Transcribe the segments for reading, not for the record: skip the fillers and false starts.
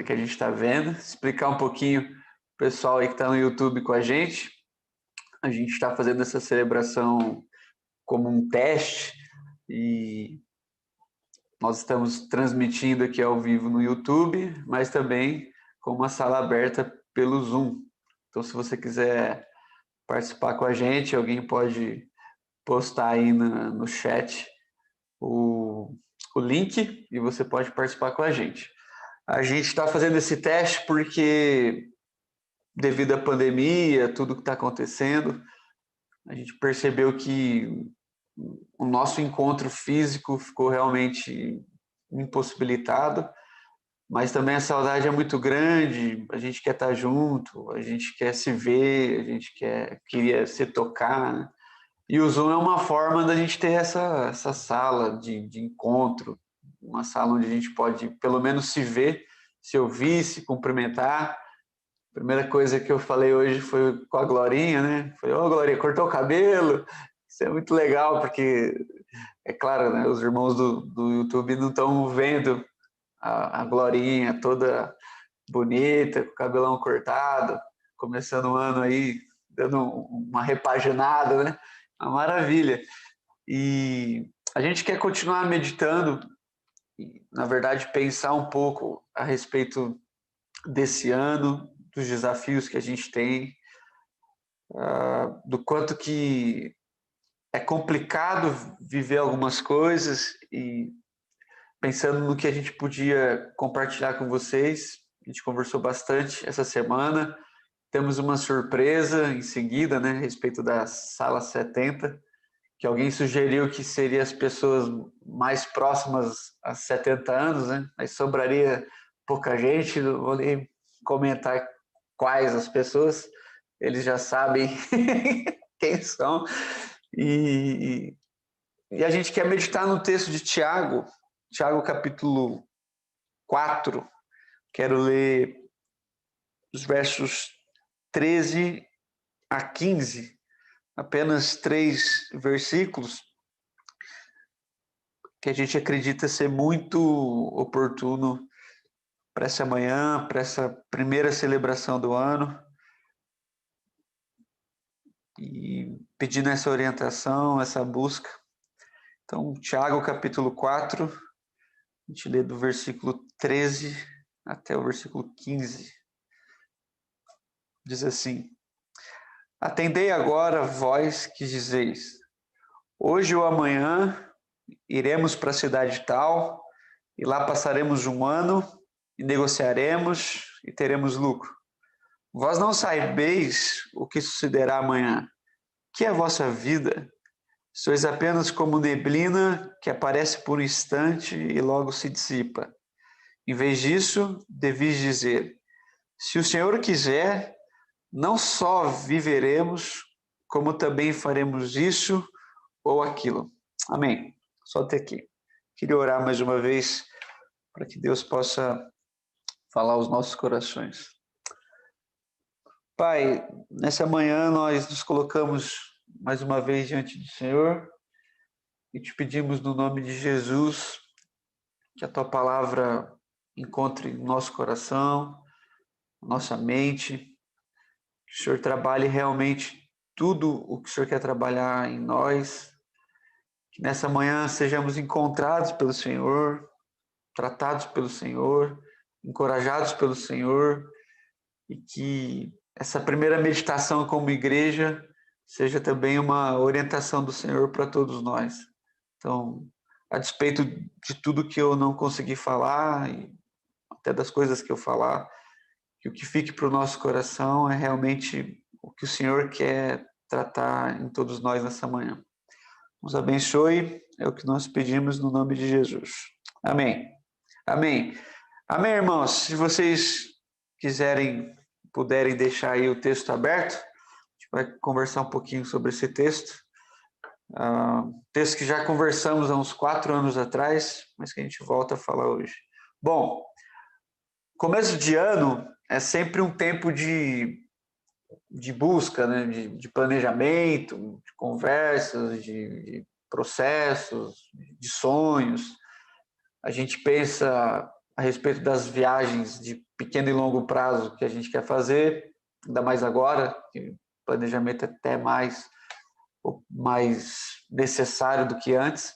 que a gente está vendo, explicar um pouquinho para o pessoal aí que está no YouTube com a gente. A gente está fazendo essa celebração como um teste e nós estamos transmitindo aqui ao vivo no YouTube, mas também com uma sala aberta pelo Zoom. Então, se você quiser participar com a gente, alguém pode postar aí no chat o link e você pode participar com a gente. A gente está fazendo esse teste porque, devido à pandemia, tudo que está acontecendo, a gente percebeu que o nosso encontro físico ficou realmente impossibilitado, mas também a saudade é muito grande, a gente quer estar junto, a gente quer se ver, a gente queria se tocar, né? E o Zoom é uma forma da gente ter essa sala de encontro, uma sala onde a gente pode pelo menos se ver, se ouvir, se cumprimentar. A primeira coisa que eu falei hoje foi com a Glorinha, né? Falei, ô Glorinha, cortou o cabelo? Isso é muito legal, porque, é claro, né, os irmãos do YouTube não estão vendo a Glorinha toda bonita, com o cabelão cortado, começando o ano aí, dando uma repaginada, né? Uma maravilha. E a gente quer continuar meditando e, na verdade, pensar um pouco a respeito desse ano, dos desafios que a gente tem, do quanto que é complicado viver algumas coisas e pensando no que a gente podia compartilhar com vocês. A gente conversou bastante essa semana. Temos uma surpresa em seguida, né, a respeito da Sala 70, que alguém sugeriu que seria as pessoas mais próximas a 70 anos, né? Mas sobraria pouca gente, não vou nem comentar quais as pessoas, eles já sabem quem são. E, e a gente quer meditar no texto de Tiago, Tiago capítulo 4. Quero ler os versos 13 a 15, apenas 3 versículos, que a gente acredita ser muito oportuno para essa manhã, para essa primeira celebração do ano, e pedindo essa orientação, essa busca. Então, Tiago capítulo 4, a gente lê do versículo 13 até o versículo 15. Diz assim: Atendei agora, vós que dizeis, hoje ou amanhã iremos para a cidade tal, e lá passaremos um ano, e negociaremos, e teremos lucro. Vós não sabeis o que sucederá amanhã. Que é a vossa vida? Sois apenas como neblina que aparece por um instante e logo se dissipa. Em vez disso, devis dizer, se o Senhor quiser, não só viveremos, como também faremos isso ou aquilo. Amém. Só até aqui. Queria orar mais uma vez para que Deus possa falar aos nossos corações. Pai, nessa manhã nós nos colocamos mais uma vez diante do Senhor e te pedimos no nome de Jesus que a tua palavra encontre nosso coração, nossa mente, que o Senhor trabalhe realmente tudo o que o Senhor quer trabalhar em nós, que nessa manhã sejamos encontrados pelo Senhor, tratados pelo Senhor, encorajados pelo Senhor, e que essa primeira meditação como igreja seja também uma orientação do Senhor para todos nós. Então, a despeito de tudo que eu não consegui falar, e até das coisas que eu falar, que o que fique para o nosso coração é realmente o que o Senhor quer tratar em todos nós nessa manhã. Nos abençoe, é o que nós pedimos no nome de Jesus. Amém. Amém. Amém, irmãos. Se vocês quiserem, puderem deixar aí o texto aberto, a gente vai conversar um pouquinho sobre esse texto. Texto que já conversamos há uns 4 anos atrás, mas que a gente volta a falar hoje. Bom, começo de ano é sempre um tempo de busca, né? de planejamento, de conversas, de processos, de sonhos. A gente pensa a respeito das viagens de pequeno e longo prazo que a gente quer fazer, ainda mais agora, que o planejamento é até mais necessário do que antes.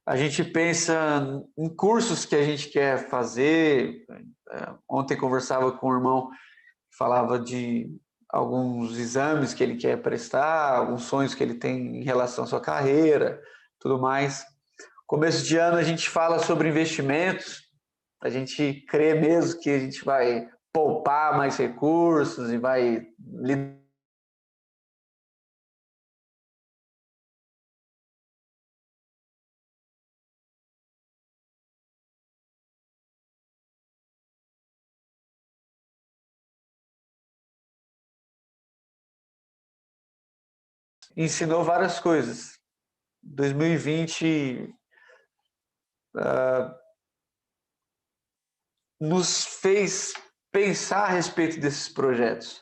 A gente pensa em cursos que a gente quer fazer. Ontem conversava com um irmão que falava de alguns exames que ele quer prestar, alguns sonhos que ele tem em relação à sua carreira, tudo mais. Começo de ano a gente fala sobre investimentos, a gente crê mesmo que a gente vai poupar mais recursos e vai ensinou várias coisas. 2020 nos fez pensar a respeito desses projetos.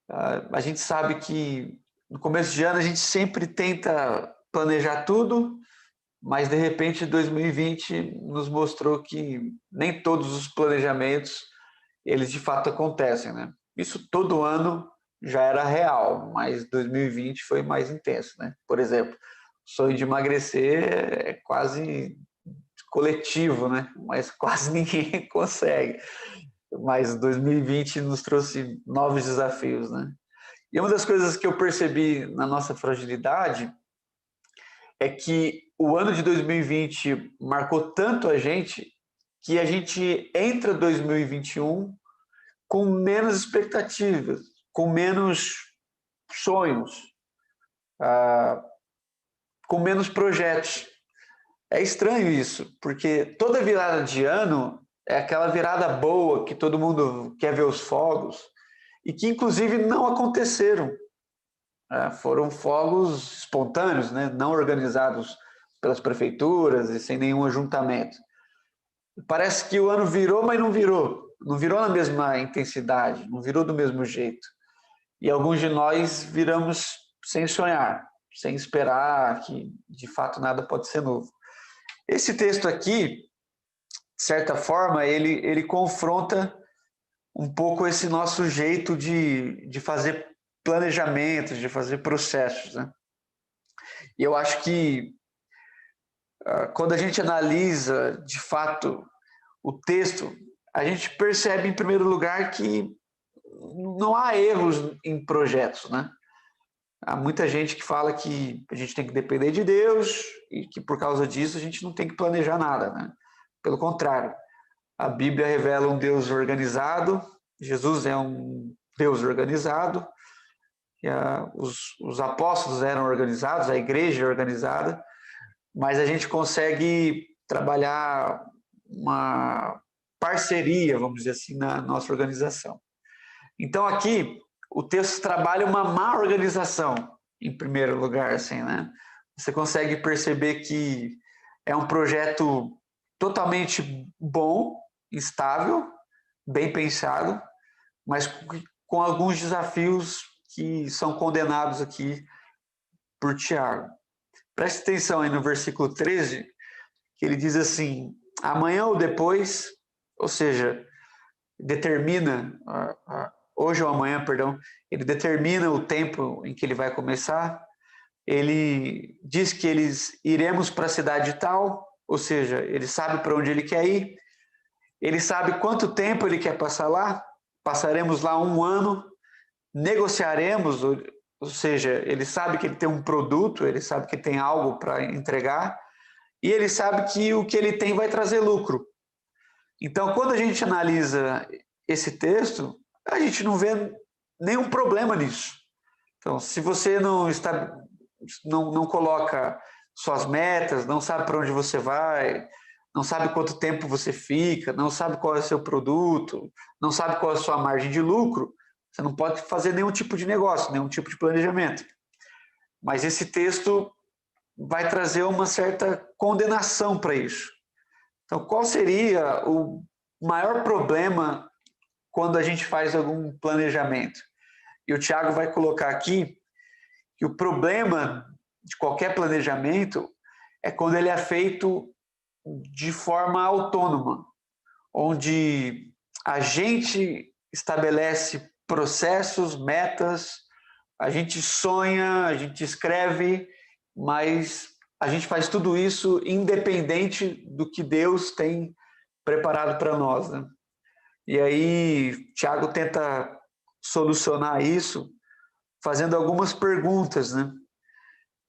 A gente sabe que no começo de ano a gente sempre tenta planejar tudo, mas de repente 2020 nos mostrou que nem todos os planejamentos eles de fato acontecem, né? Isso todo ano já era real, mas 2020 foi mais intenso, né? Por exemplo, o sonho de emagrecer é quase coletivo, né? Mas quase ninguém consegue. Mas 2020 nos trouxe novos desafios, né? E uma das coisas que eu percebi na nossa fragilidade é que o ano de 2020 marcou tanto a gente que a gente entra 2021 com menos expectativas, com menos sonhos, com menos projetos. É estranho isso, porque toda virada de ano é aquela virada boa que todo mundo quer ver os fogos e que inclusive não aconteceram. Foram fogos espontâneos, né? Não organizados pelas prefeituras e sem nenhum ajuntamento. Parece que o ano virou, mas não virou. Não virou na mesma intensidade, não virou do mesmo jeito. E alguns de nós viramos sem sonhar, sem esperar que de fato nada pode ser novo. Esse texto aqui, de certa forma, ele confronta um pouco esse nosso jeito de fazer planejamentos, de fazer processos, né? E eu acho que quando a gente analisa de fato o texto, a gente percebe em primeiro lugar que não há erros em projetos, né? Há muita gente que fala que a gente tem que depender de Deus e que por causa disso a gente não tem que planejar nada, né? Pelo contrário, a Bíblia revela um Deus organizado, Jesus é um Deus organizado, os apóstolos eram organizados, a igreja é organizada, mas a gente consegue trabalhar uma parceria, vamos dizer assim, na nossa organização. Então aqui o texto trabalha uma má organização, em primeiro lugar, assim, né? Você consegue perceber que é um projeto totalmente bom, estável, bem pensado, mas com alguns desafios que são condenados aqui por Tiago. Preste atenção aí no versículo 13, que ele diz assim: amanhã ou depois, ou seja, determina, hoje ou amanhã, perdão, ele determina o tempo em que ele vai começar. Ele diz que eles iremos para a cidade tal, ou seja, ele sabe para onde ele quer ir, ele sabe quanto tempo ele quer passar lá, passaremos lá 1 ano, negociaremos, ou seja, ele sabe que ele tem um produto, ele sabe que tem algo para entregar, e ele sabe que o que ele tem vai trazer lucro. Então, quando a gente analisa esse texto, a gente não vê nenhum problema nisso. Então, se você não coloca suas metas, não sabe para onde você vai, não sabe quanto tempo você fica, não sabe qual é o seu produto, não sabe qual é a sua margem de lucro, você não pode fazer nenhum tipo de negócio, nenhum tipo de planejamento. Mas esse texto vai trazer uma certa condenação para isso. Então, qual seria o maior problema quando a gente faz algum planejamento? E o Tiago vai colocar aqui que o problema de qualquer planejamento é quando ele é feito de forma autônoma, onde a gente estabelece processos, metas, a gente sonha, a gente escreve, mas a gente faz tudo isso independente do que Deus tem preparado para nós, né? E aí, Tiago tenta solucionar isso fazendo algumas perguntas, né?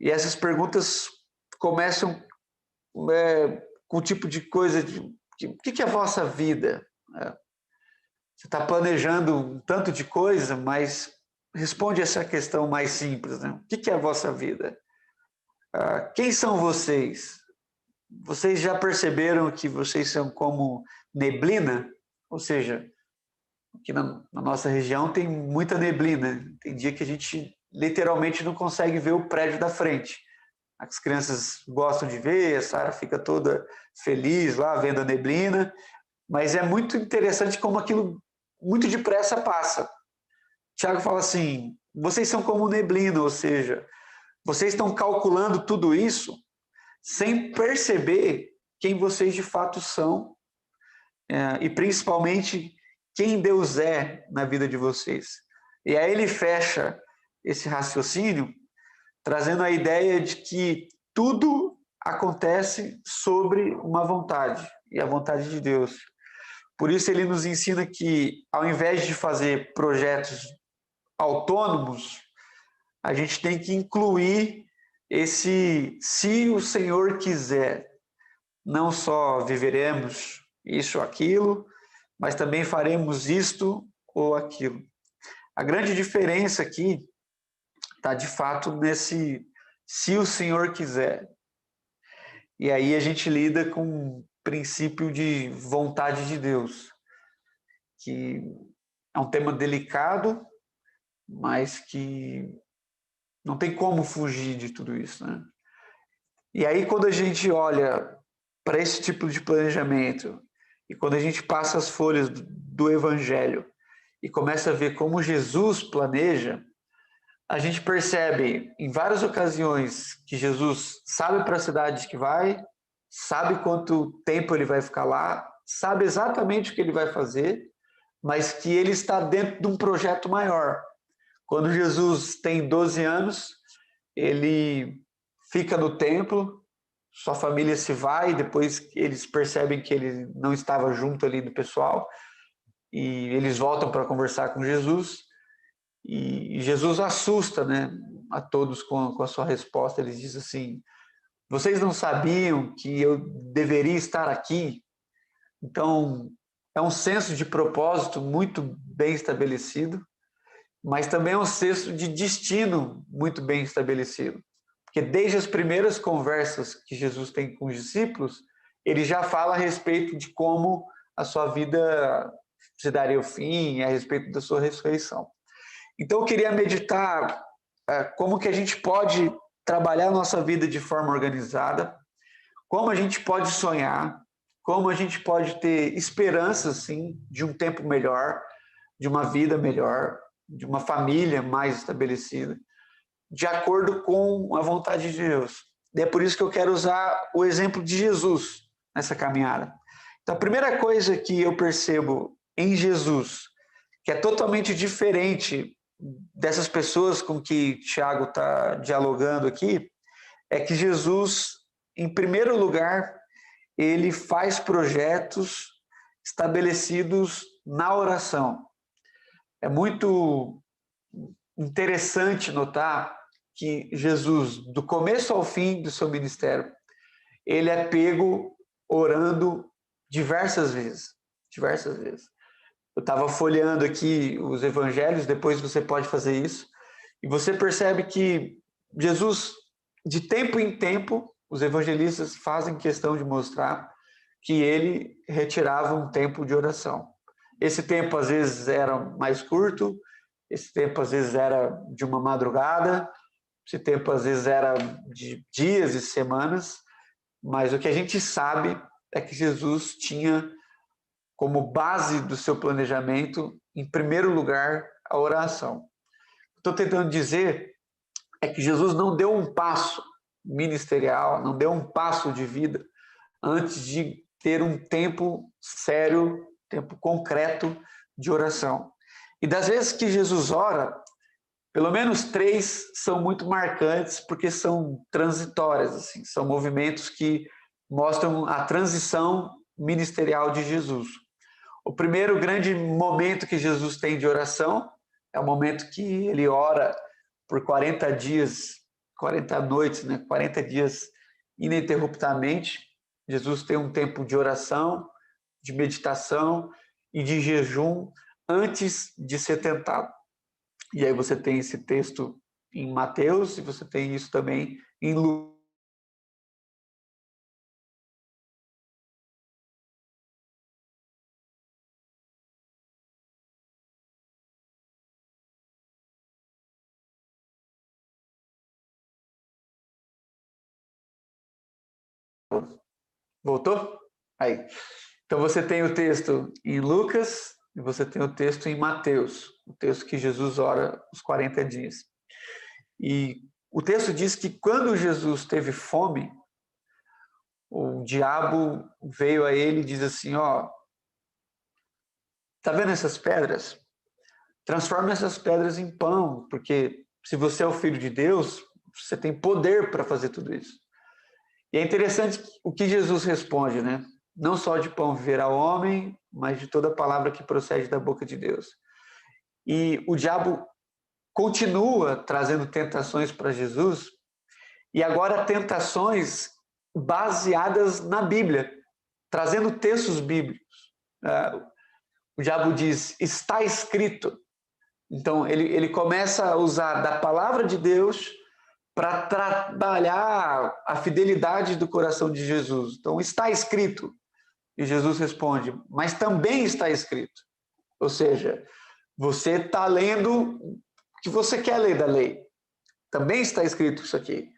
E essas perguntas começam com o tipo de coisa de o que é a vossa vida? Você está planejando um tanto de coisa, mas responde essa questão mais simples, né? O que é a vossa vida? Quem são vocês? Vocês já perceberam que vocês são como neblina? Ou seja, aqui na nossa região tem muita neblina. Tem dia que a gente literalmente não consegue ver o prédio da frente. As crianças gostam de ver, a Sara fica toda feliz lá vendo a neblina, mas é muito interessante como aquilo muito depressa passa. Tiago fala assim, vocês são como neblina, ou seja, vocês estão calculando tudo isso sem perceber quem vocês de fato são e principalmente quem Deus é na vida de vocês. E aí ele fecha esse raciocínio trazendo a ideia de que tudo acontece sobre uma vontade, e a vontade de Deus. Por isso ele nos ensina que, ao invés de fazer projetos autônomos, a gente tem que incluir esse se o Senhor quiser. Não só viveremos isso ou aquilo, mas também faremos isto ou aquilo. A grande diferença aqui está, de fato, nesse se o Senhor quiser. E aí a gente lida com o princípio de vontade de Deus, que é um tema delicado, mas que não tem como fugir de tudo isso, né? E aí quando a gente olha para esse tipo de planejamento e quando a gente passa as folhas do Evangelho e começa a ver como Jesus planeja, a gente percebe em várias ocasiões que Jesus sabe para a cidade que vai, sabe quanto tempo ele vai ficar lá, sabe exatamente o que ele vai fazer, mas que ele está dentro de um projeto maior. Quando Jesus tem 12 anos, ele fica no templo, sua família se vai, depois eles percebem que ele não estava junto ali do pessoal, e eles voltam para conversar com Jesus, e Jesus assusta, né, a todos com a sua resposta. Ele diz assim, vocês não sabiam que eu deveria estar aqui? Então, é um senso de propósito muito bem estabelecido, mas também é um senso de destino muito bem estabelecido. Porque desde as primeiras conversas que Jesus tem com os discípulos, ele já fala a respeito de como a sua vida se daria o fim, a respeito da sua ressurreição. Então eu queria meditar como que a gente pode trabalhar a nossa vida de forma organizada, como a gente pode sonhar, como a gente pode ter esperança, sim, de um tempo melhor, de uma vida melhor, de uma família mais estabelecida, de acordo com a vontade de Deus. E é por isso que eu quero usar o exemplo de Jesus nessa caminhada. Então, a primeira coisa que eu percebo em Jesus, que é totalmente diferente dessas pessoas com que Tiago está dialogando aqui, é que Jesus, em primeiro lugar, ele faz projetos estabelecidos na oração. É muito interessante notar que Jesus, do começo ao fim do seu ministério, ele é pego orando diversas vezes. Diversas vezes. Eu estava folheando aqui os evangelhos, depois você pode fazer isso, e você percebe que Jesus, de tempo em tempo, os evangelistas fazem questão de mostrar que ele retirava um tempo de oração. Esse tempo às vezes era mais curto, esse tempo às vezes era de uma madrugada, esse tempo às vezes era de dias e semanas, mas o que a gente sabe é que Jesus tinha como base do seu planejamento, em primeiro lugar, a oração. Estou tentando dizer é que Jesus não deu um passo ministerial, não deu um passo de vida antes de ter um tempo sério, tempo concreto de oração. E das vezes que Jesus ora, pelo menos 3 são muito marcantes, porque são transitórias, assim, são movimentos que mostram a transição ministerial de Jesus. O primeiro grande momento que Jesus tem de oração é o momento que ele ora por 40 dias, 40 noites, né? 40 dias ininterruptamente. Jesus tem um tempo de oração, de meditação e de jejum antes de ser tentado. E aí você tem esse texto em Mateus e você tem isso também em Lucas. Voltou? Aí. Então você tem o texto em Lucas e você tem o texto em Mateus, o texto que Jesus ora os 40 dias. E o texto diz que quando Jesus teve fome, o diabo veio a ele e diz assim, ó, tá vendo essas pedras? Transforma essas pedras em pão, porque se você é o filho de Deus, você tem poder para fazer tudo isso. E é interessante o que Jesus responde, né? Não só de pão viverá o homem, mas de toda palavra que procede da boca de Deus. E o diabo continua trazendo tentações para Jesus, e agora tentações baseadas na Bíblia, trazendo textos bíblicos. O diabo diz, está escrito. Então, ele começa a usar da palavra de Deus para trabalhar a fidelidade do coração de Jesus. Então, está escrito. E Jesus responde, mas também está escrito. Ou seja, você está lendo o que você quer ler da lei. Também está escrito isso aqui.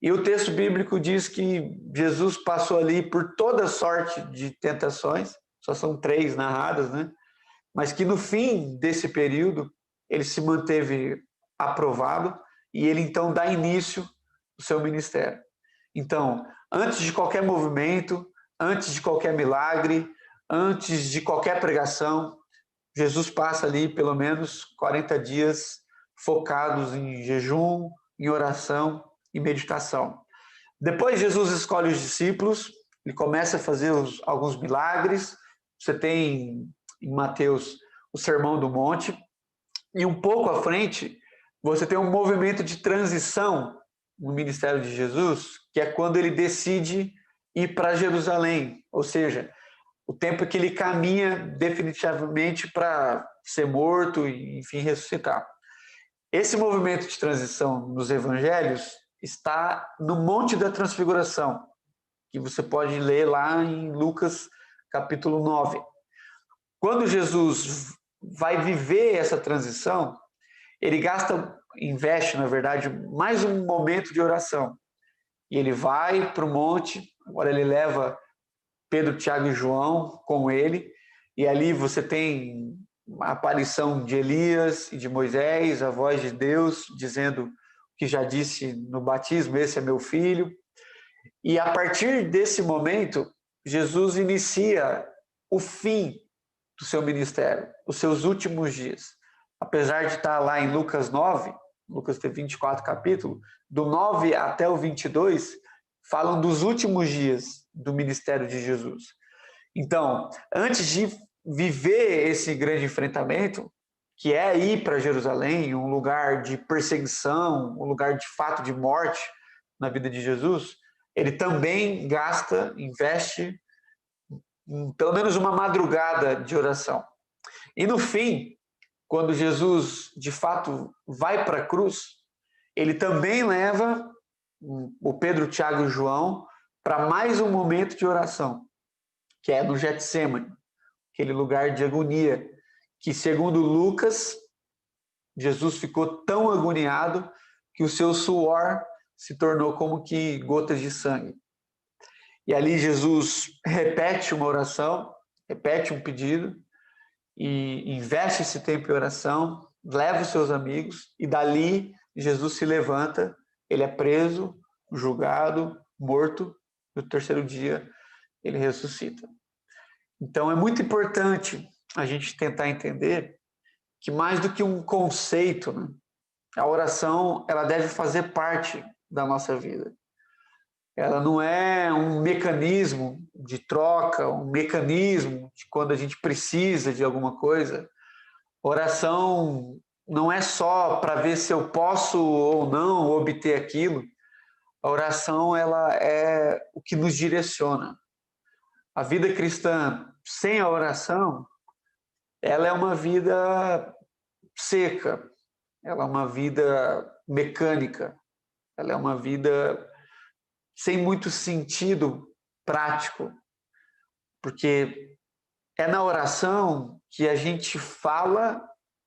E o texto bíblico diz que Jesus passou ali por toda sorte de tentações, só são 3 narradas, né? Mas que no fim desse período ele se manteve aprovado e ele então dá início ao seu ministério. Então, antes de qualquer movimento, antes de qualquer milagre, antes de qualquer pregação, Jesus passa ali pelo menos 40 dias focados em jejum, em oração e meditação. Depois Jesus escolhe os discípulos, ele começa a fazer alguns milagres. Você tem em Mateus o Sermão do Monte, e um pouco à frente você tem um movimento de transição no ministério de Jesus, que é quando ele decide ir para Jerusalém, ou seja, o tempo que ele caminha definitivamente para ser morto e, enfim, ressuscitar. Esse movimento de transição nos evangelhos está no Monte da Transfiguração, que você pode ler lá em Lucas capítulo 9. Quando Jesus vai viver essa transição, ele investe, na verdade, mais um momento de oração. E ele vai para o monte, agora ele leva Pedro, Tiago e João com ele, e ali você tem a aparição de Elias e de Moisés, a voz de Deus dizendo o que já disse no batismo, esse é meu filho. E a partir desse momento, Jesus inicia o fim do seu ministério, os seus últimos dias. Apesar de estar lá em Lucas 9, Lucas tem 24 capítulos, do 9 até o 22, falam dos últimos dias do ministério de Jesus. Então, antes de viver esse grande enfrentamento, que é ir para Jerusalém, um lugar de perseguição, um lugar de fato de morte na vida de Jesus, ele também investe pelo menos uma madrugada de oração. E no fim, quando Jesus de fato vai para a cruz, ele também leva o Pedro, Tiago e João para mais um momento de oração, que é no Getsemane, aquele lugar de agonia, que segundo Lucas, Jesus ficou tão agoniado que o seu suor se tornou como que gotas de sangue. E ali Jesus repete uma oração, repete um pedido, e investe esse tempo em oração, leva os seus amigos, e dali Jesus se levanta, ele é preso, julgado, morto, no terceiro dia ele ressuscita. Então é muito importante a gente tentar entender que mais do que um conceito, né, a oração ela deve fazer parte da nossa vida. Ela não é um mecanismo de troca, um mecanismo de quando a gente precisa de alguma coisa. Oração não é só para ver se eu posso ou não obter aquilo. A oração ela é o que nos direciona. A vida cristã sem a oração, ela é uma vida seca, ela é uma vida mecânica, ela é uma vida sem muito sentido prático, porque é na oração que a gente fala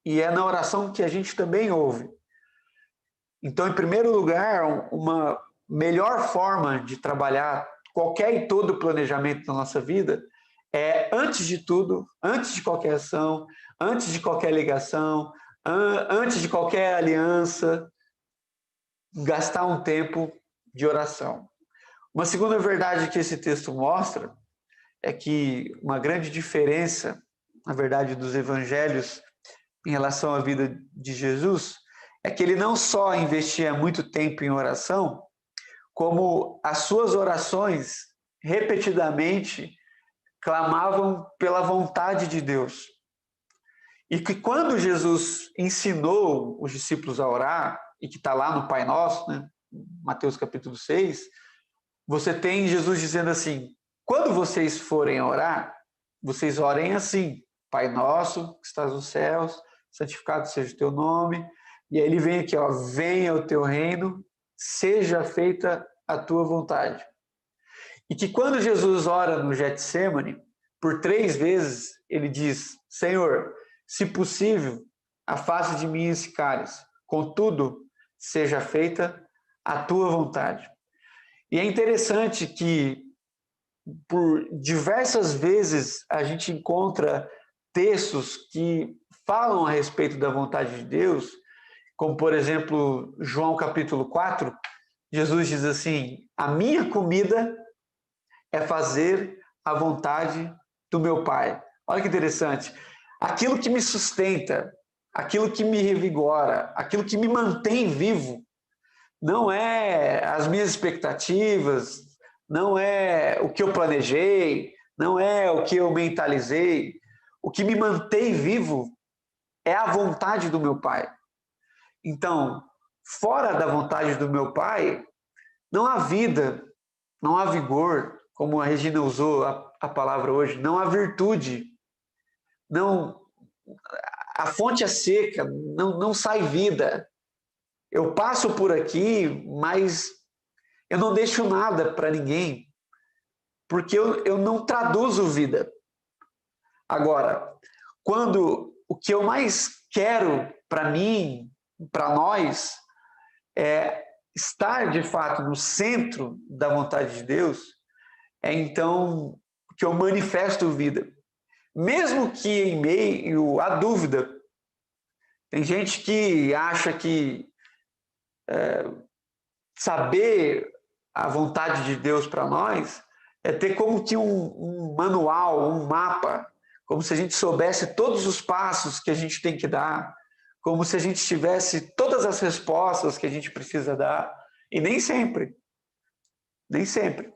e é na oração que a gente também ouve. Então, em primeiro lugar, uma melhor forma de trabalhar qualquer e todo planejamento da nossa vida é, antes de tudo, antes de qualquer ação, antes de qualquer ligação, antes de qualquer aliança, gastar um tempo de oração. Uma segunda verdade que esse texto mostra é que uma grande diferença, na verdade, dos evangelhos em relação à vida de Jesus é que ele não só investia muito tempo em oração, como as suas orações repetidamente clamavam pela vontade de Deus. E que quando Jesus ensinou os discípulos a orar, e que está lá no Pai Nosso, né, Mateus capítulo 6, você tem Jesus dizendo assim: quando vocês forem orar, vocês orem assim: Pai Nosso, que estás nos céus, santificado seja o teu nome. E aí ele vem aqui, ó, venha o teu reino, seja feita a tua vontade. E que quando Jesus ora no Getsemane, por 3 vezes, ele diz: Senhor, se possível, afaste de mim esse cálice, contudo, seja feita a tua vontade. E é interessante que por diversas vezes a gente encontra textos que falam a respeito da vontade de Deus, como por exemplo, João capítulo 4, Jesus diz assim: a minha comida é fazer a vontade do meu Pai. Olha que interessante. Aquilo que me sustenta, aquilo que me revigora, aquilo que me mantém vivo, não é as minhas expectativas, não é o que eu planejei, não é o que eu mentalizei. O que me mantém vivo é a vontade do meu Pai. Então, fora da vontade do meu Pai, não há vida, não há vigor, como a Regina usou a palavra hoje, não há virtude, não, a fonte é seca, não sai vida. Eu passo por aqui, mas eu não deixo nada para ninguém, porque eu não traduzo vida. Agora, quando o que eu mais quero para mim, para nós, é estar de fato no centro da vontade de Deus, é então que eu manifesto vida. Mesmo que em meio à dúvida, tem gente que acha que saber a vontade de Deus para nós é ter como que um manual, um mapa, como se a gente soubesse todos os passos que a gente tem que dar, como se a gente tivesse todas as respostas que a gente precisa dar, e nem sempre. Nem sempre.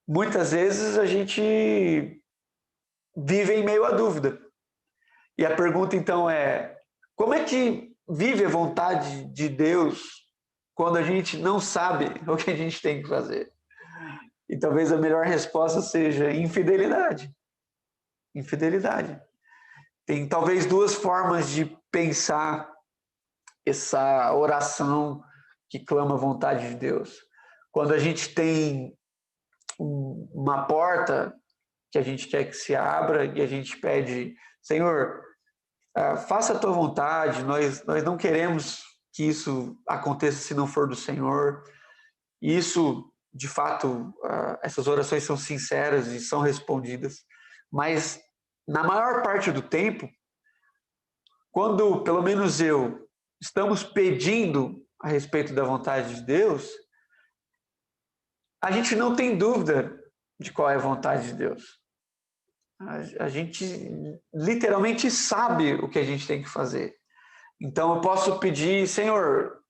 Muitas vezes a gente vive em meio à dúvida. E a pergunta então é: como é que vive a vontade de Deus quando a gente não sabe o que a gente tem que fazer? E talvez a melhor resposta seja infidelidade. Infidelidade. Tem talvez 2 formas de pensar essa oração que clama a vontade de Deus. Quando a gente tem uma porta que a gente quer que se abra e a gente pede: Senhor, faça a tua vontade, nós não queremos que isso aconteça se não for do Senhor. E isso, de fato, essas orações são sinceras e são respondidas. Mas, na maior parte do tempo, quando, pelo menos eu, estamos pedindo a respeito da vontade de Deus, a gente não tem dúvida de qual é a vontade de Deus. A gente literalmente sabe o que a gente tem que fazer. Então eu posso pedir, Senhor,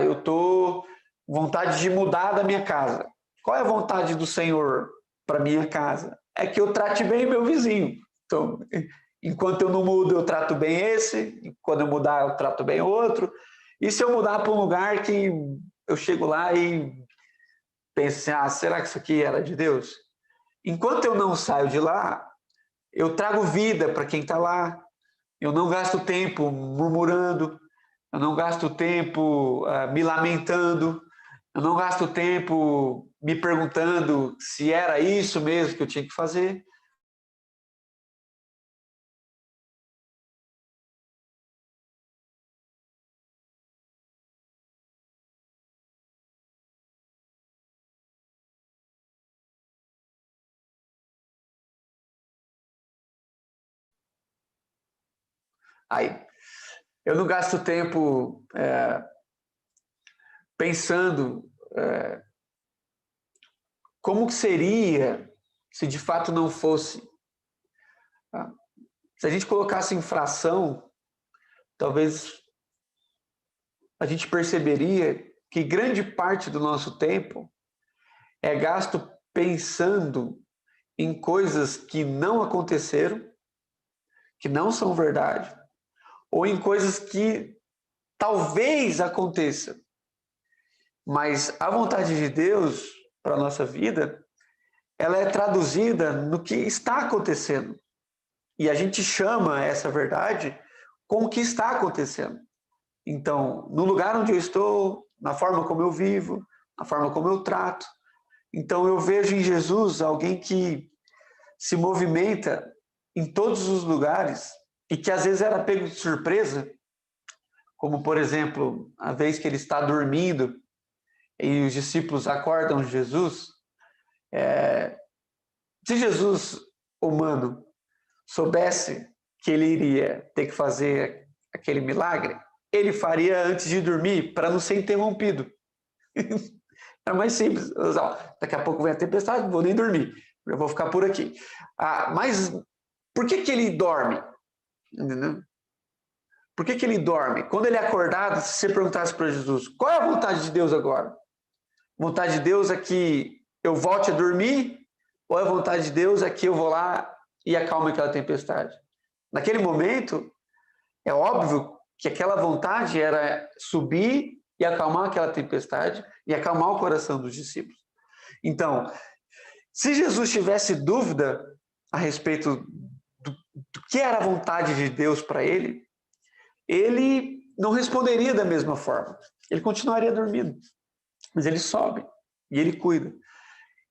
eu estou com vontade de mudar da minha casa. Qual é a vontade do Senhor para minha casa? É que eu trate bem meu vizinho. Então, enquanto eu não mudo, eu trato bem esse. Quando eu mudar, eu trato bem o outro. E se eu mudar para um lugar que eu chego lá e penso assim, será que isso aqui era de Deus? Enquanto eu não saio de lá, eu trago vida para quem está lá. Eu não gasto tempo murmurando, eu não gasto tempo me lamentando, eu não gasto tempo me perguntando se era isso mesmo que eu tinha que fazer. Aí, eu não gasto tempo pensando como que seria se de fato não fosse. Tá? Se a gente colocasse em fração, talvez a gente perceberia que grande parte do nosso tempo é gasto pensando em coisas que não aconteceram, que não são verdade, ou em coisas que talvez aconteçam. Mas a vontade de Deus para a nossa vida, ela é traduzida no que está acontecendo. E a gente chama essa verdade com o que está acontecendo. Então, no lugar onde eu estou, na forma como eu vivo, na forma como eu trato. Então, eu vejo em Jesus alguém que se movimenta em todos os lugares e que às vezes era pego de surpresa, como, por exemplo, a vez que ele está dormindo e os discípulos acordam Jesus. Se Jesus, humano, soubesse que ele iria ter que fazer aquele milagre, ele faria antes de dormir para não ser interrompido. É mais simples. Daqui a pouco vem a tempestade, não vou nem dormir, eu vou ficar por aqui. Mas por que ele dorme? Entendeu? Por que ele dorme? Quando ele é acordado, se você perguntasse para Jesus, qual é a vontade de Deus agora? A vontade de Deus é que eu volte a dormir? Ou a vontade de Deus é que eu vou lá e acalme aquela tempestade? Naquele momento, é óbvio que aquela vontade era subir e acalmar aquela tempestade e acalmar o coração dos discípulos. Então, se Jesus tivesse dúvida a respeito do que era a vontade de Deus para ele não responderia da mesma forma. Ele continuaria dormindo, mas ele sobe e ele cuida.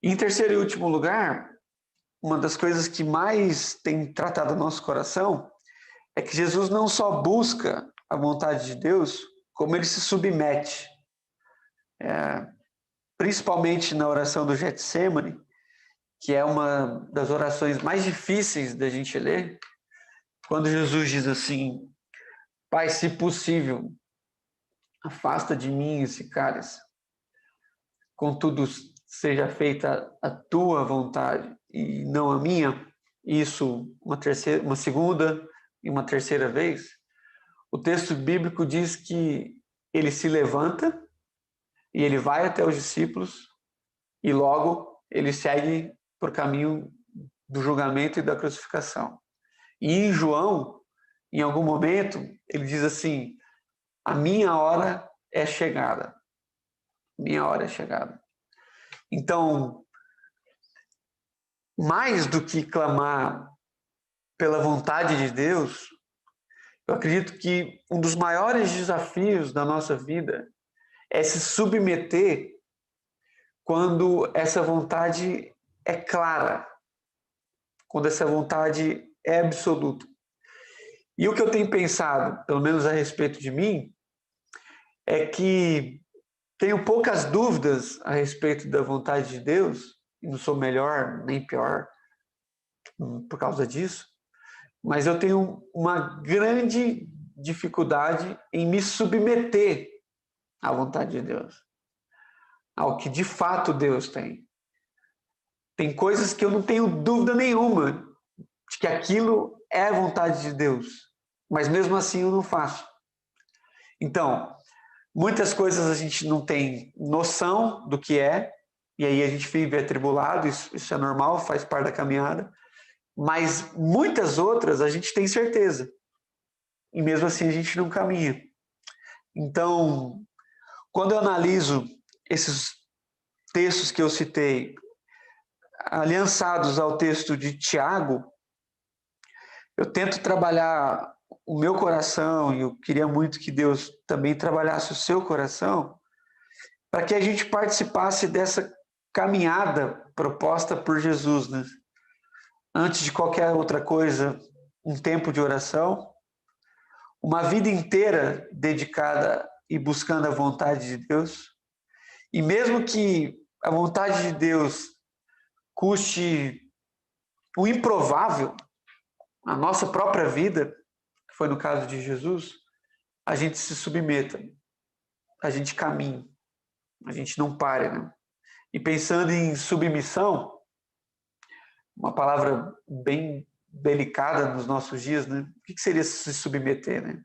E em terceiro e último lugar, uma das coisas que mais tem tratado o nosso coração é que Jesus não só busca a vontade de Deus, como ele se submete. Principalmente na oração do Getsemane, que é uma das orações mais difíceis da gente ler, quando Jesus diz assim, Pai, se possível, afasta de mim esse cálice, contudo seja feita a tua vontade e não a minha, isso uma segunda e uma terceira vez, o texto bíblico diz que ele se levanta e ele vai até os discípulos e logo ele segue por caminho do julgamento e da crucificação. E em João, em algum momento, ele diz assim, a minha hora é chegada. Minha hora é chegada. Então, mais do que clamar pela vontade de Deus, eu acredito que um dos maiores desafios da nossa vida é se submeter quando essa vontade é clara, quando essa vontade é absoluta. E o que eu tenho pensado, pelo menos a respeito de mim, é que tenho poucas dúvidas a respeito da vontade de Deus, e não sou melhor nem pior por causa disso, mas eu tenho uma grande dificuldade em me submeter à vontade de Deus, ao que de fato Deus tem. Tem coisas que eu não tenho dúvida nenhuma de que aquilo é a vontade de Deus, mas mesmo assim eu não faço. Então, muitas coisas a gente não tem noção do que é, e aí a gente vive atribulado, isso é normal, faz parte da caminhada, mas muitas outras a gente tem certeza, e mesmo assim a gente não caminha. Então, quando eu analiso esses textos que eu citei, aliançados ao texto de Tiago, eu tento trabalhar o meu coração, e eu queria muito que Deus também trabalhasse o seu coração, para que a gente participasse dessa caminhada proposta por Jesus, né? Antes de qualquer outra coisa, um tempo de oração, uma vida inteira dedicada e buscando a vontade de Deus, e mesmo que a vontade de Deus custe o improvável, a nossa própria vida, que foi no caso de Jesus, a gente se submeta, a gente caminhe, a gente não pare, né? E pensando em submissão, uma palavra bem delicada nos nossos dias, né? O que seria se submeter, né?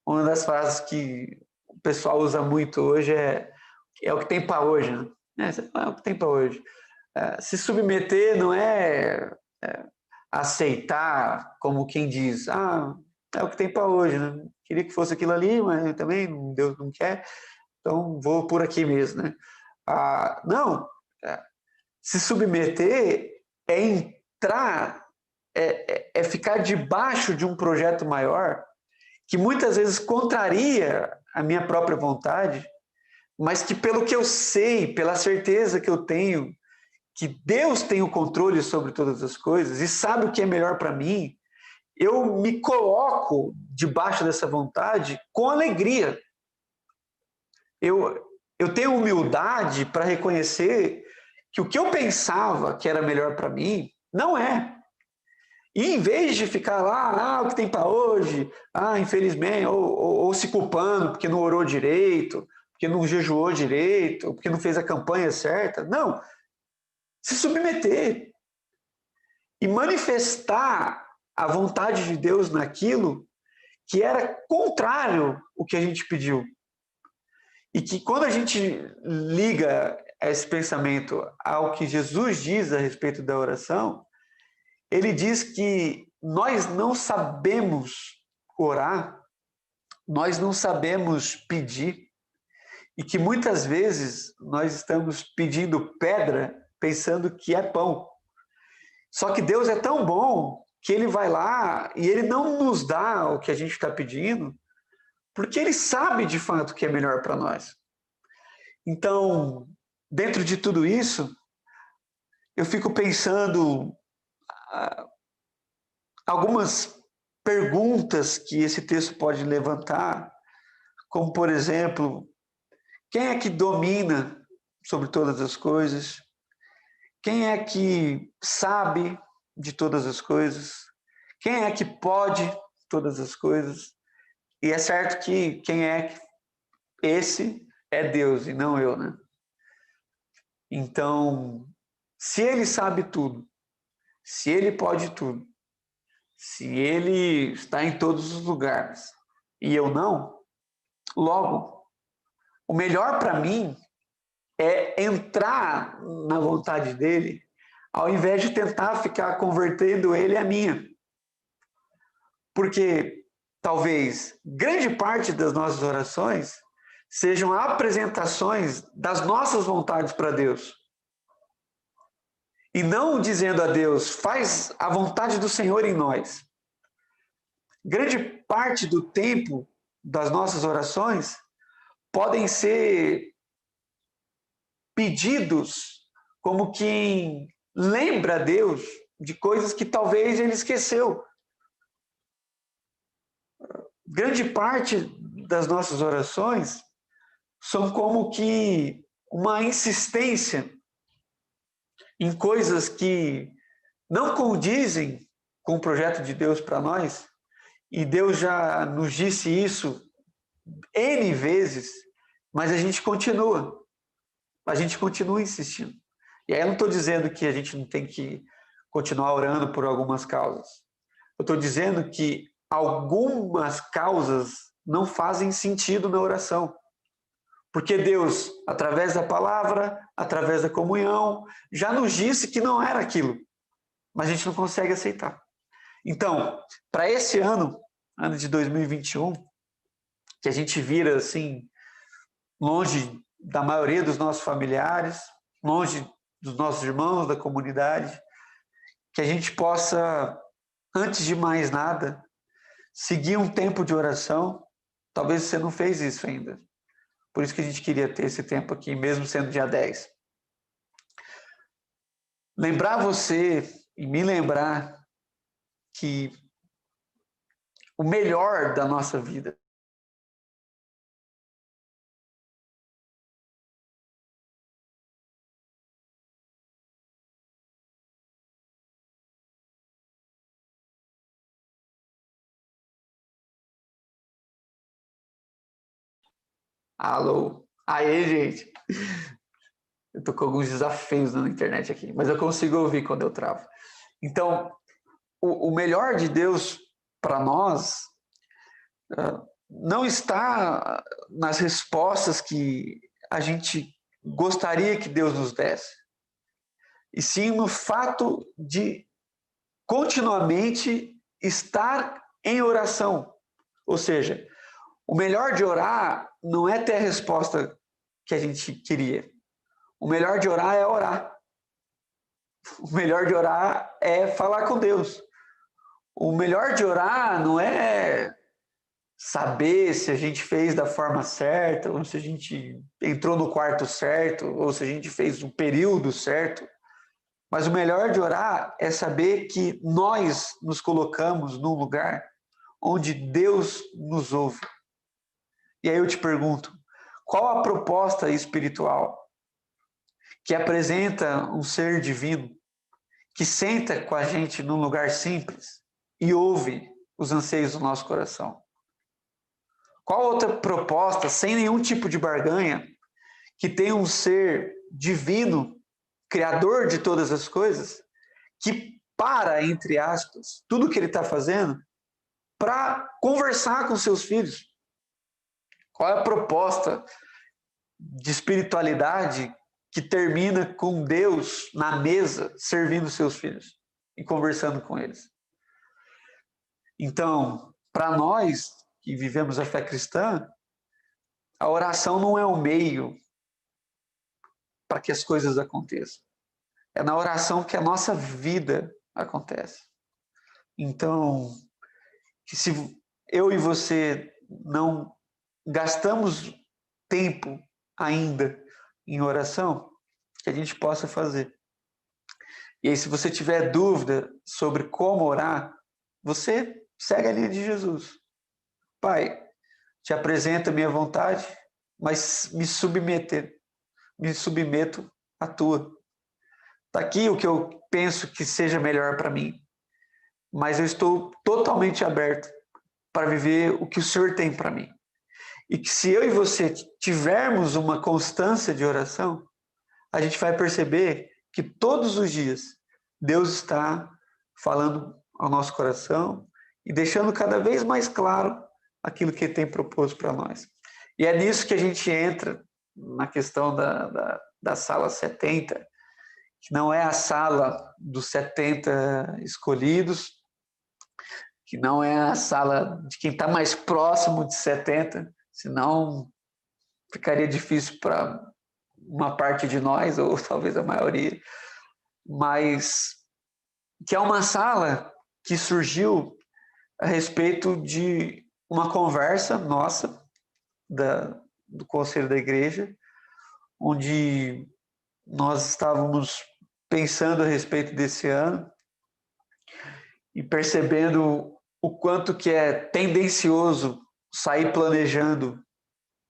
Uma das frases que o pessoal usa muito hoje é o que tem para hoje, né? É o que tem para hoje. Se submeter não é aceitar como quem diz, é o que tem para hoje, né? Queria que fosse aquilo ali, mas também Deus não quer, então vou por aqui mesmo, né? Não, se submeter é entrar, é ficar debaixo de um projeto maior que muitas vezes contraria a minha própria vontade, mas que pelo que eu sei, pela certeza que eu tenho, que Deus tem o controle sobre todas as coisas e sabe o que é melhor para mim, eu me coloco debaixo dessa vontade com alegria. Eu tenho humildade para reconhecer que o que eu pensava que era melhor para mim, não é. E em vez de ficar lá, o que tem para hoje, infelizmente, ou se culpando porque não orou direito, porque não jejuou direito, porque não fez a campanha certa, não. Se submeter e manifestar a vontade de Deus naquilo que era contrário ao que a gente pediu. E que quando a gente liga esse pensamento ao que Jesus diz a respeito da oração, ele diz que nós não sabemos orar, nós não sabemos pedir, e que muitas vezes nós estamos pedindo pedra pensando que é pão. Só que Deus é tão bom que ele vai lá e ele não nos dá o que a gente está pedindo, porque ele sabe de fato o que é melhor para nós. Então, dentro de tudo isso, eu fico pensando algumas perguntas que esse texto pode levantar, como, por exemplo, quem é que domina sobre todas as coisas? Quem é que sabe de todas as coisas? Quem é que pode todas as coisas? E é certo que quem é esse é Deus e não eu, né? Então, se ele sabe tudo, se ele pode tudo, se ele está em todos os lugares e eu não, logo, o melhor para mim é entrar na vontade dele, ao invés de tentar ficar convertendo ele à minha. Porque talvez grande parte das nossas orações sejam apresentações das nossas vontades para Deus. E não dizendo a Deus, faz a vontade do Senhor em nós. Grande parte do tempo das nossas orações podem ser pedidos como quem lembra a Deus de coisas que talvez ele esqueceu. Grande parte das nossas orações são como que uma insistência em coisas que não condizem com o projeto de Deus para nós, e Deus já nos disse isso N vezes, mas a gente continua insistindo. E aí eu não estou dizendo que a gente não tem que continuar orando por algumas causas. Eu estou dizendo que algumas causas não fazem sentido na oração. Porque Deus, através da palavra, através da comunhão, já nos disse que não era aquilo. Mas a gente não consegue aceitar. Então, para esse ano de 2021, que a gente vira assim, longe da maioria dos nossos familiares, longe dos nossos irmãos da comunidade, que a gente possa, antes de mais nada, seguir um tempo de oração. Talvez você não fez isso ainda. Por isso que a gente queria ter esse tempo aqui, mesmo sendo dia 10. Lembrar você e me lembrar que o melhor da nossa vida Alô? Aí, gente. Eu tô com alguns desafios na internet aqui, mas eu consigo ouvir quando eu travo. Então, o melhor de Deus para nós não está nas respostas que a gente gostaria que Deus nos desse, e sim no fato de continuamente estar em oração. Ou seja, o melhor de orar não é ter a resposta que a gente queria. O melhor de orar é orar. O melhor de orar é falar com Deus. O melhor de orar não é saber se a gente fez da forma certa, ou se a gente entrou no quarto certo, ou se a gente fez o período certo. Mas o melhor de orar é saber que nós nos colocamos num lugar onde Deus nos ouve. E aí eu te pergunto, qual a proposta espiritual que apresenta um ser divino, que senta com a gente num lugar simples e ouve os anseios do nosso coração? Qual outra proposta, sem nenhum tipo de barganha, que tem um ser divino, criador de todas as coisas, que para, entre aspas, tudo que ele está fazendo para conversar com seus filhos? Qual é a proposta de espiritualidade que termina com Deus na mesa servindo seus filhos e conversando com eles? Então, para nós que vivemos a fé cristã, a oração não é um meio para que as coisas aconteçam. É na oração que a nossa vida acontece. Então, que se eu e você não gastamos tempo ainda em oração, que a gente possa fazer. E aí, se você tiver dúvida sobre como orar, você segue a linha de Jesus. Pai, te apresento a minha vontade, mas me submeto à tua. Está aqui o que eu penso que seja melhor para mim, mas eu estou totalmente aberto para viver o que o Senhor tem para mim. E que se eu e você tivermos uma constância de oração, a gente vai perceber que todos os dias Deus está falando ao nosso coração e deixando cada vez mais claro aquilo que Ele tem proposto para nós. E é nisso que a gente entra na questão da sala 70, que não é a sala dos 70 escolhidos, que não é a sala de quem está mais próximo de 70, senão ficaria difícil para uma parte de nós, ou talvez a maioria, mas que é uma sala que surgiu a respeito de uma conversa nossa, do Conselho da Igreja, onde nós estávamos pensando a respeito desse ano e percebendo o quanto que é tendencioso sair planejando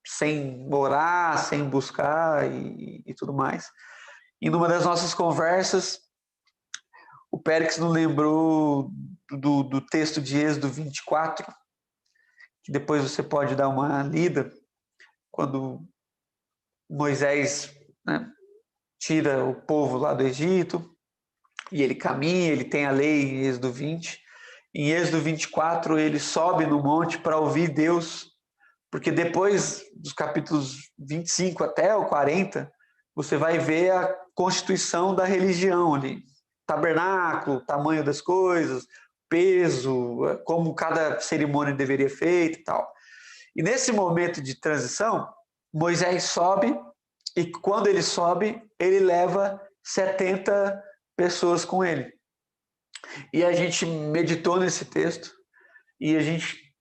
sem orar, sem buscar e tudo mais. E numa das nossas conversas, o Périx nos lembrou do texto de Êxodo 24, que depois você pode dar uma lida, quando Moisés, né, tira o povo lá do Egito, e ele caminha, ele tem a lei em Êxodo 20. Em Êxodo 24, ele sobe no monte para ouvir Deus, porque depois dos capítulos 25 até o 40, você vai ver a constituição da religião ali. Tabernáculo, tamanho das coisas, peso, como cada cerimônia deveria ser feita e tal. E nesse momento de transição, Moisés sobe, e quando ele sobe, ele leva 70 pessoas com ele. E a gente meditou nesse texto, e a gente,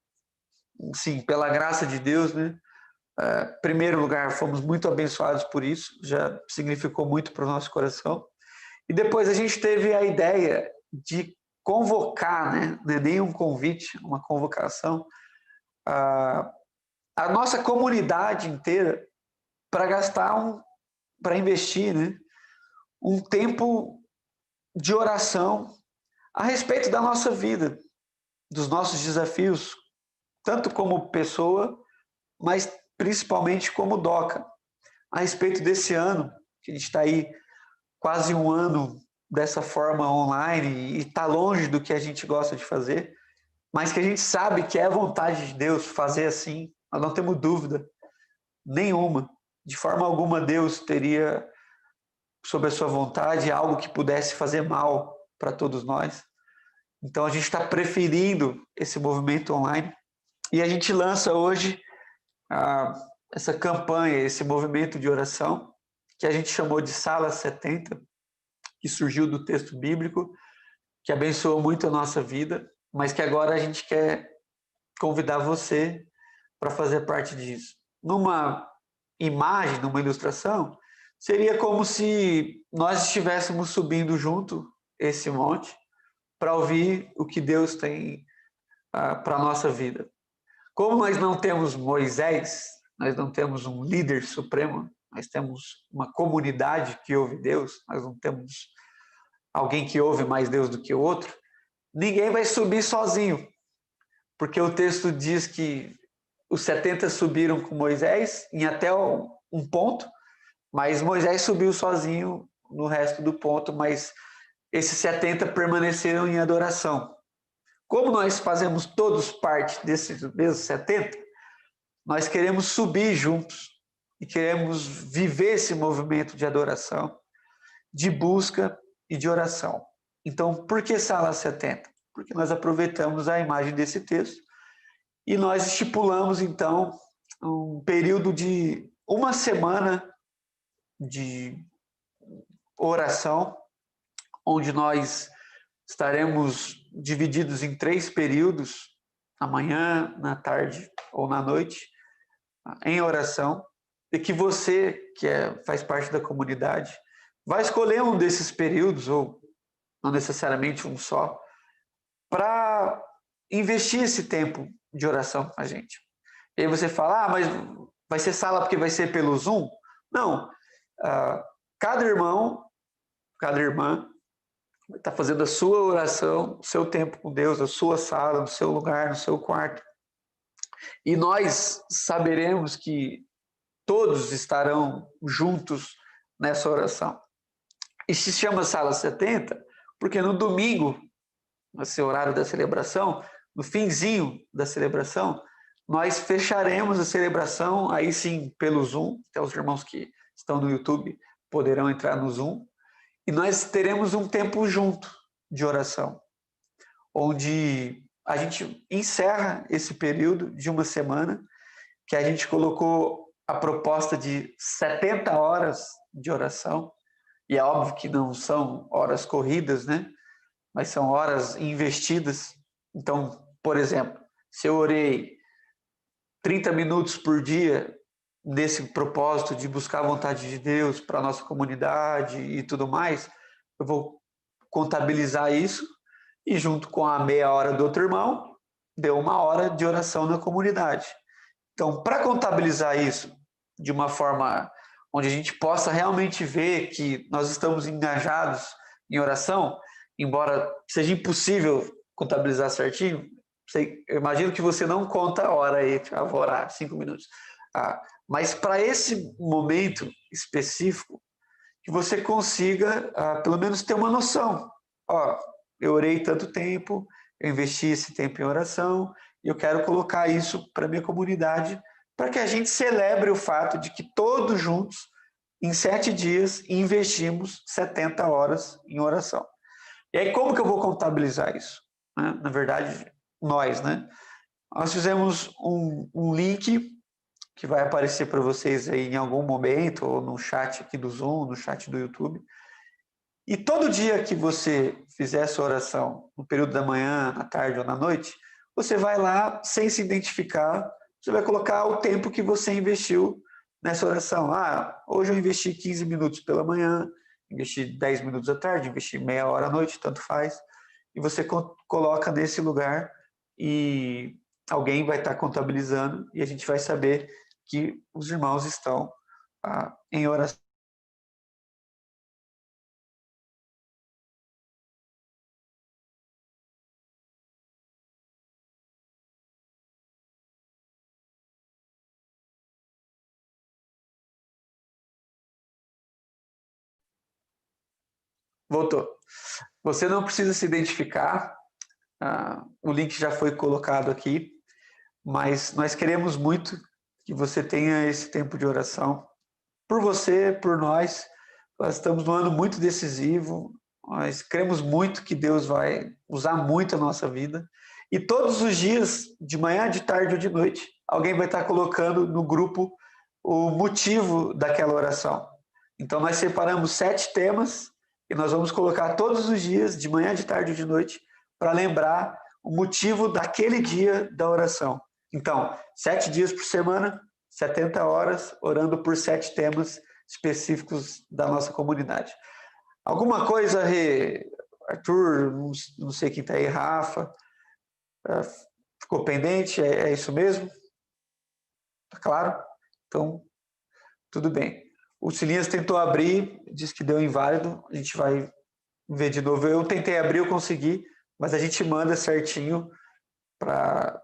sim, pela graça de Deus, né? Em primeiro lugar, fomos muito abençoados por isso, já significou muito para o nosso coração. E depois a gente teve a ideia de convocar, né? Não é nem um convite, uma convocação, a nossa comunidade inteira para gastar para investir, né? Um tempo de oração a respeito da nossa vida, dos nossos desafios, tanto como pessoa, mas principalmente como DOCA, a respeito desse ano, que a gente está aí quase um ano dessa forma online e está longe do que a gente gosta de fazer, mas que a gente sabe que é a vontade de Deus fazer assim, nós não temos dúvida nenhuma. De forma alguma Deus teria, sob a sua vontade, algo que pudesse fazer mal para todos nós. Então a gente está preferindo esse movimento online e a gente lança hoje essa campanha, esse movimento de oração, que a gente chamou de Sala 70, que surgiu do texto bíblico, que abençoou muito a nossa vida, mas que agora a gente quer convidar você para fazer parte disso. Numa imagem, numa ilustração, seria como se nós estivéssemos subindo junto esse monte para ouvir o que Deus tem para a nossa vida. Como nós não temos Moisés, nós não temos um líder supremo, nós temos uma comunidade que ouve Deus, nós não temos alguém que ouve mais Deus do que o outro, ninguém vai subir sozinho, porque o texto diz que os 70 subiram com Moisés em até um ponto, mas Moisés subiu sozinho no resto do ponto, mas esses 70 permaneceram em adoração. Como nós fazemos todos parte desses mesmos 70, nós queremos subir juntos e queremos viver esse movimento de adoração, de busca e de oração. Então, por que Sala 70? Porque nós aproveitamos a imagem desse texto e nós estipulamos, então, um período de uma semana de oração, onde nós estaremos divididos em 3 períodos, na manhã, na tarde ou na noite, em oração, e que você, que faz parte da comunidade, vai escolher um desses períodos, ou não necessariamente um só, para investir esse tempo de oração com a gente. E aí você fala, mas vai ser sala porque vai ser pelo Zoom? Não. Cada irmão, cada irmã está fazendo a sua oração, o seu tempo com Deus, a sua sala, no seu lugar, no seu quarto. E nós saberemos que todos estarão juntos nessa oração. E se chama Sala 70 porque no domingo, nesse horário da celebração, no finzinho da celebração, nós fecharemos a celebração, aí sim, pelo Zoom, até os irmãos que estão no YouTube poderão entrar no Zoom, e nós teremos um tempo junto de oração, onde a gente encerra esse período de uma semana, que a gente colocou a proposta de 70 horas de oração, e é óbvio que não são horas corridas, né? Mas são horas investidas. Então, por exemplo, se eu orei 30 minutos por dia nesse propósito de buscar a vontade de Deus para a nossa comunidade e tudo mais, eu vou contabilizar isso e junto com a meia hora do outro irmão, deu 1 hora de oração na comunidade. Então, para contabilizar isso de uma forma onde a gente possa realmente ver que nós estamos engajados em oração, embora seja impossível contabilizar certinho, eu imagino que você não conta a hora aí, vou orar 5 minutos. Mas para esse momento específico, que você consiga, pelo menos, ter uma noção. Ó, eu orei tanto tempo, eu investi esse tempo em oração, e eu quero colocar isso para a minha comunidade, para que a gente celebre o fato de que todos juntos, em 7 dias, investimos 70 horas em oração. E aí, como que eu vou contabilizar isso? Na verdade, nós, né? Nós fizemos um link que vai aparecer para vocês aí em algum momento, ou no chat aqui do Zoom, no chat do YouTube. E todo dia que você fizer essa oração, no período da manhã, à tarde ou na noite, você vai lá, sem se identificar, você vai colocar o tempo que você investiu nessa oração. Hoje eu investi 15 minutos pela manhã, investi 10 minutos à tarde, investi meia hora à noite, tanto faz. E você coloca nesse lugar e alguém vai estar contabilizando e a gente vai saber que os irmãos estão em oração. Voltou. Você não precisa se identificar, o link já foi colocado aqui, mas nós queremos muito que você tenha esse tempo de oração. Por você, por nós estamos num ano muito decisivo, nós cremos muito que Deus vai usar muito a nossa vida, e todos os dias, de manhã, de tarde ou de noite, alguém vai estar colocando no grupo o motivo daquela oração. Então nós separamos 7 temas, e nós vamos colocar todos os dias, de manhã, de tarde ou de noite, para lembrar o motivo daquele dia da oração. Então, 7 dias por semana, 70 horas, orando por 7 temas específicos da nossa comunidade. Alguma coisa, Arthur, não sei quem está aí, Rafa, ficou pendente? É isso mesmo? Tá claro? Então, tudo bem. O Silinhas tentou abrir, disse que deu inválido, a gente vai ver de novo. Eu tentei abrir, eu consegui, mas a gente manda certinho para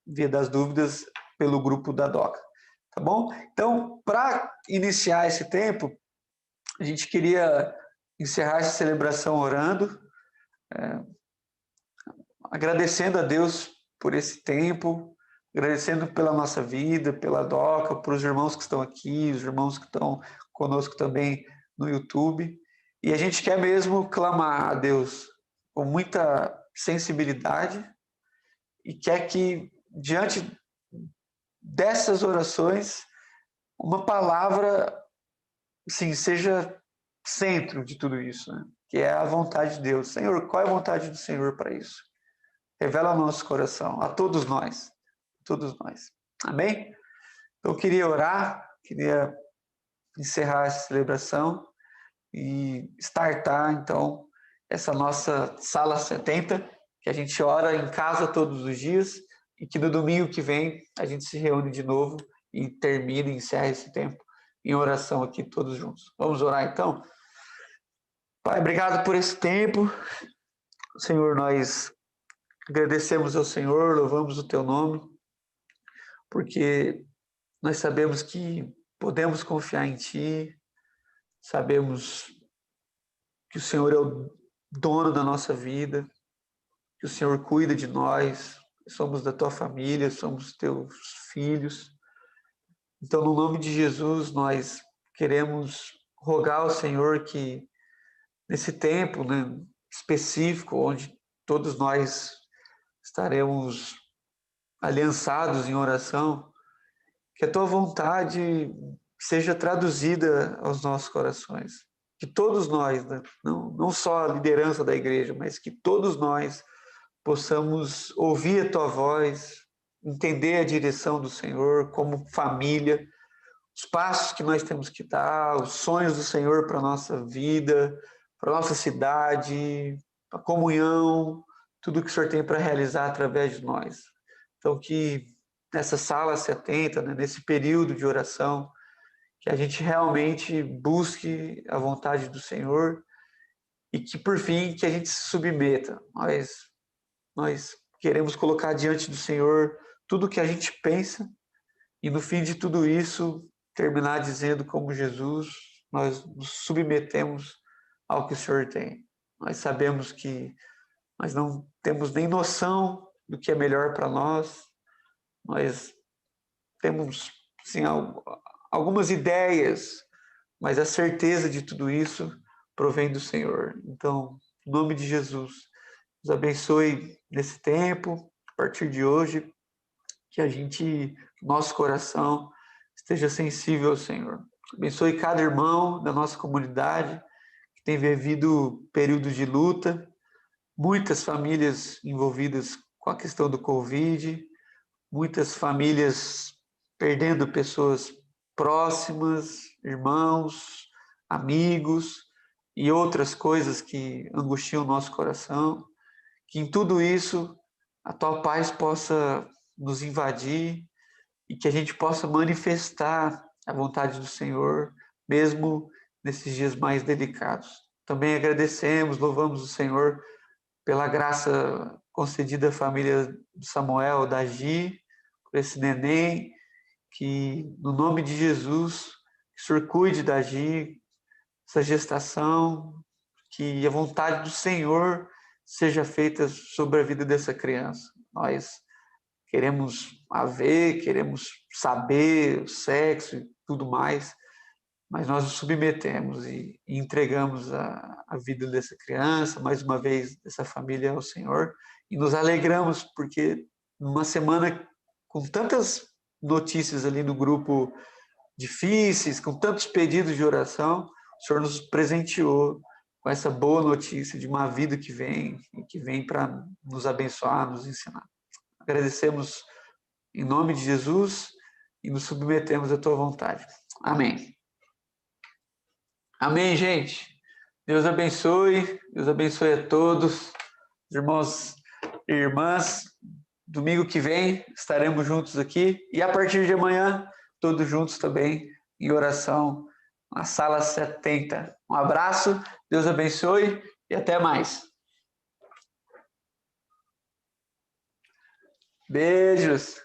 ver das dúvidas pelo grupo da DOCA. Tá bom? Então, para iniciar esse tempo, a gente queria encerrar essa celebração orando, agradecendo a Deus por esse tempo, agradecendo pela nossa vida, pela DOCA, por os irmãos que estão aqui, os irmãos que estão conosco também no YouTube. E a gente quer mesmo clamar a Deus com muita sensibilidade e quer que, diante dessas orações, uma palavra, sim, seja centro de tudo isso, né? Que é a vontade de Deus. Senhor, qual é a vontade do Senhor para isso? Revela ao nosso coração, a todos nós. Todos nós. Amém? Então, eu queria orar, queria encerrar essa celebração e startar, então, essa nossa Sala 70, que a gente ora em casa todos os dias e que no domingo que vem a gente se reúne de novo e termina e encerra esse tempo em oração aqui todos juntos. Vamos orar, então? Pai, obrigado por esse tempo. Senhor, nós agradecemos ao Senhor, louvamos o Teu nome, porque nós sabemos que podemos confiar em Ti, sabemos que o Senhor é o dono da nossa vida, que o Senhor cuida de nós, somos da Tua família, somos Teus filhos. Então, no nome de Jesus, nós queremos rogar ao Senhor que, nesse tempo, né, específico, onde todos nós estaremos aliançados em oração, que a Tua vontade seja traduzida aos nossos corações. Que todos nós, né, não só a liderança da igreja, mas que todos nós possamos ouvir a Tua voz, entender a direção do Senhor como família, os passos que nós temos que dar, os sonhos do Senhor para a nossa vida, para a nossa cidade, a comunhão, tudo que o Senhor tem para realizar através de nós. Então, que nessa Sala 70, né, nesse período de oração, que a gente realmente busque a vontade do Senhor e que, por fim, que a gente se submeta. Nós queremos colocar diante do Senhor tudo o que a gente pensa e, no fim de tudo isso, terminar dizendo como Jesus, nós nos submetemos ao que o Senhor tem. Nós sabemos que nós não temos nem noção do que é melhor para nós. Nós temos, sim, algumas ideias, mas a certeza de tudo isso provém do Senhor. Então, em nome de Jesus, nos abençoe nesse tempo, a partir de hoje, que nosso coração esteja sensível ao Senhor. Abençoe cada irmão da nossa comunidade que tem vivido períodos de luta, muitas famílias envolvidas com a questão do Covid, muitas famílias perdendo pessoas próximas, irmãos, amigos e outras coisas que angustiam o nosso coração. Que em tudo isso a tua paz possa nos invadir e que a gente possa manifestar a vontade do Senhor, mesmo nesses dias mais delicados. Também agradecemos, louvamos o Senhor pela graça concedida à família de Samuel, da Gi, por esse neném, que no nome de Jesus, que o Senhor cuide da Gi, essa gestação, que a vontade do Senhor seja feita sobre a vida dessa criança. Nós queremos ver, queremos saber o sexo e tudo mais, mas nós nos submetemos e entregamos a vida dessa criança, mais uma vez, dessa família ao Senhor, e nos alegramos porque numa semana com tantas notícias ali no grupo difíceis, com tantos pedidos de oração, o Senhor nos presenteou com essa boa notícia de uma vida que vem e que vem para nos abençoar, nos ensinar. Agradecemos em nome de Jesus e nos submetemos à tua vontade. Amém. Amém, gente. Deus abençoe a todos, irmãos e irmãs. Domingo que vem estaremos juntos aqui e a partir de amanhã, todos juntos também em oração na sala 70. Um abraço, Deus abençoe e até mais. Beijos.